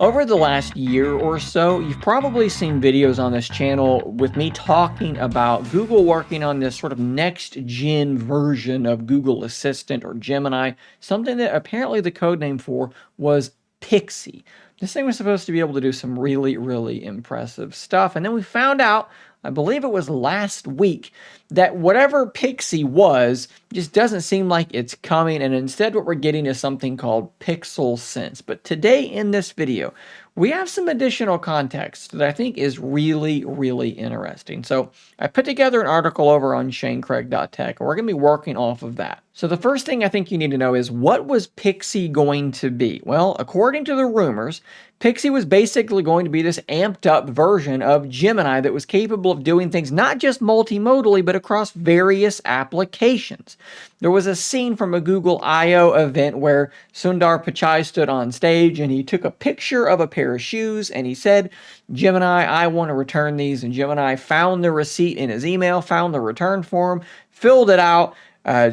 Over the last year or so, you've probably seen videos on this channel with me talking about Google working on this sort of next gen version of Google Assistant or Gemini, something that apparently the code name for was Pixie. This thing was supposed to be able to do some really, really impressive stuff. And then we found out, I believe it was last week, that whatever Pixie was just doesn't seem like it's coming. And instead, what we're getting is something called Pixel Sense. But today in this video, we have some additional context that I think is really, really interesting. So I put together an article over on shanecraig.tech, and we're going to be working off of that. So the first thing I think you need to know is, what was Pixie going to be? Well, according to the rumors, Pixie was basically going to be this amped up version of Gemini that was capable of doing things not just multimodally, but across various applications. There was a scene from a Google I/O event where Sundar Pichai stood on stage and he took a picture of a pair of shoes and he said, "Gemini, I want to return these." And Gemini found the receipt in his email, found the return form, filled it out,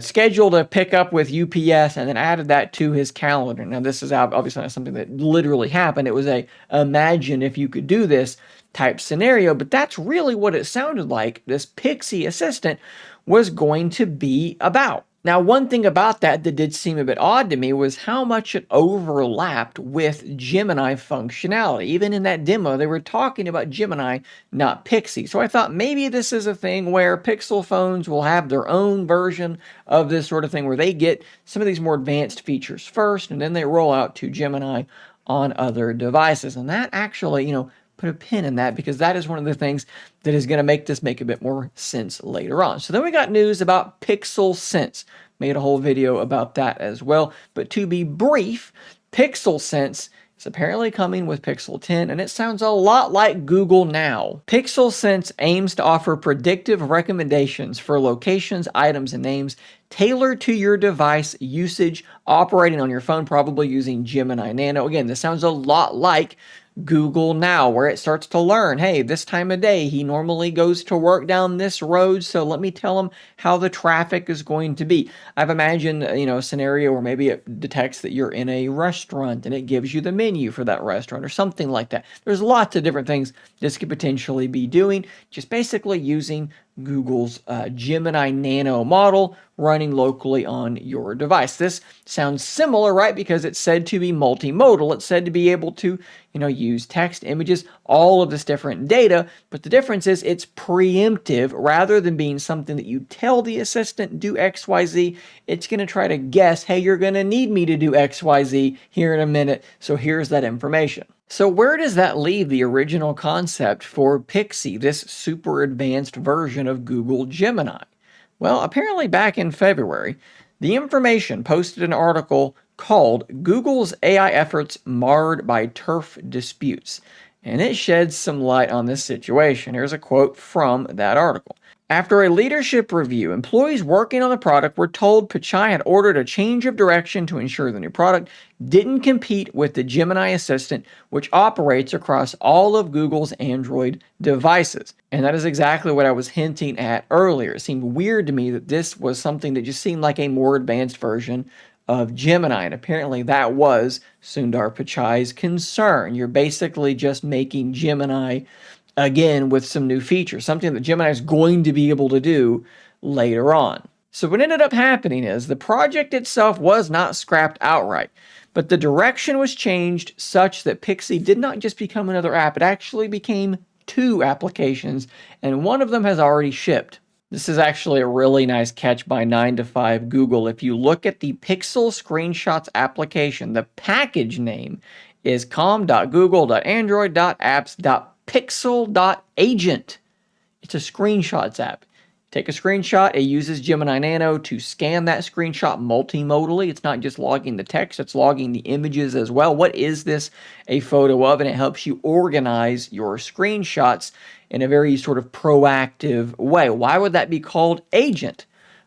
scheduled a pickup with UPS, and then added that to his calendar. Now, this is obviously not something that literally happened. It was a imagine if you could do this type scenario, but that's really what it sounded like this Pixie assistant was going to be about. Now, one thing about that did seem a bit odd to me was how much it overlapped with Gemini functionality. Even in that demo, they were talking about Gemini, not Pixie. So I thought maybe this is a thing where Pixel phones will have their own version of this sort of thing where they get some of these more advanced features first, and then they roll out to Gemini on other devices. And that actually, put a pin in that, because that is one of the things that is going to make this make a bit more sense later on. So then we got news about Pixel Sense. Made a whole video about that as well. But to be brief, Pixel Sense is apparently coming with Pixel 10, and it sounds a lot like Google Now. Pixel Sense aims to offer predictive recommendations for locations, items, and names tailored to your device usage, operating on your phone, probably using Gemini Nano. Again, this sounds a lot like Google Now, where it starts to learn, hey, this time of day, he normally goes to work down this road, so let me tell him how the traffic is going to be. I've imagined, a scenario where maybe it detects that you're in a restaurant and it gives you the menu for that restaurant or something like that. There's lots of different things this could potentially be doing, just basically using Google's Gemini Nano model running locally on your device. This sounds similar, right? Because it's said to be multimodal. It's said to be able to, use text, images, all of this different data. But the difference is it's preemptive rather than being something that you tell the assistant, do XYZ. It's going to try to guess, hey, you're going to need me to do XYZ here in a minute. So here's that information. So where does that leave the original concept for Pixie, this super advanced version of Google Gemini? Well, apparently back in February, The Information posted an article called "Google's AI Efforts Marred by Turf Disputes," and it sheds some light on this situation. Here's a quote from that article. After a leadership review, employees working on the product were told Pichai had ordered a change of direction to ensure the new product didn't compete with the Gemini Assistant, which operates across all of Google's Android devices. And that is exactly what I was hinting at earlier. It seemed weird to me that this was something that just seemed like a more advanced version of Gemini, and apparently that was Sundar Pichai's concern. You're basically just making Gemini again with some new features, something that Gemini is going to be able to do later on. So what ended up happening is the project itself was not scrapped outright, but the direction was changed such that Pixie did not just become another app, it actually became two applications, and one of them has already shipped. This is actually a really nice catch by 9 to 5 Google. If you look at the Pixel Screenshots application, the package name is com.google.android.apps.pixel.agent. It's a screenshots app. Take a screenshot, it uses Gemini Nano to scan that screenshot multimodally. It's not just logging the text, it's logging the images as well. What is this a photo of? And it helps you organize your screenshots in a very sort of proactive way. Why would that be called Agent?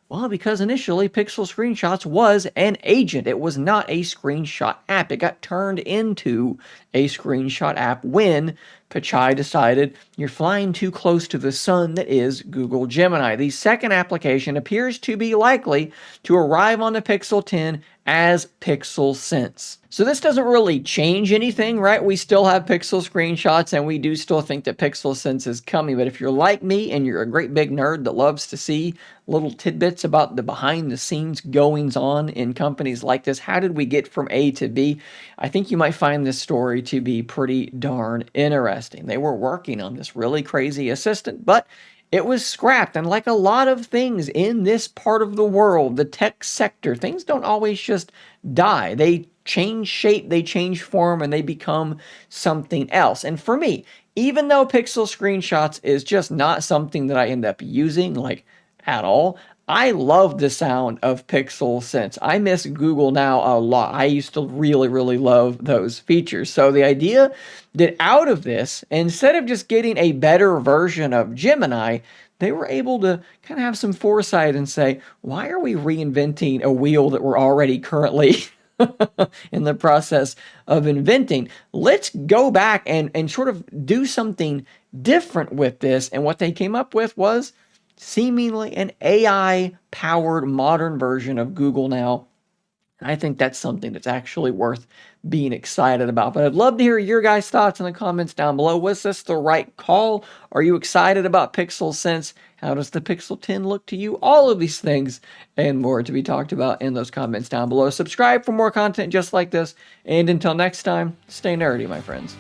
Well, because initially Pixel Screenshots was an agent. It was not a screenshot app. It got turned into a screenshot app when Pixie decided you're flying too close to the sun that is Google Gemini. The second application appears to be likely to arrive on the Pixel 10 as Pixel Sense. So this doesn't really change anything, right? We still have Pixel screenshots and we do still think that Pixel Sense is coming. But if you're like me and you're a great big nerd that loves to see little tidbits about the behind the scenes goings on in companies like this, how did we get from A to B? I think you might find this story to be pretty darn interesting. They were working on this really crazy assistant, but it was scrapped. And like a lot of things in this part of the world, the tech sector, things don't always just die. They change shape, they change form, and they become something else. And for me, even though Pixel Screenshots is just not something that I end up using like at all, I love the sound of Pixel Sense. I miss Google Now a lot. I used to really, really love those features. So the idea that out of this, instead of just getting a better version of Gemini, they were able to kind of have some foresight and say, why are we reinventing a wheel that we're already currently in the process of inventing? Let's go back and sort of do something different with this. And what they came up with was seemingly an AI-powered modern version of Google Now. And I think that's something that's actually worth being excited about. But I'd love to hear your guys' thoughts in the comments down below. Was this the right call? Are you excited about Pixel Sense? How does the Pixel 10 look to you? All of these things and more to be talked about in those comments down below. Subscribe for more content just like this. And until next time, stay nerdy, my friends.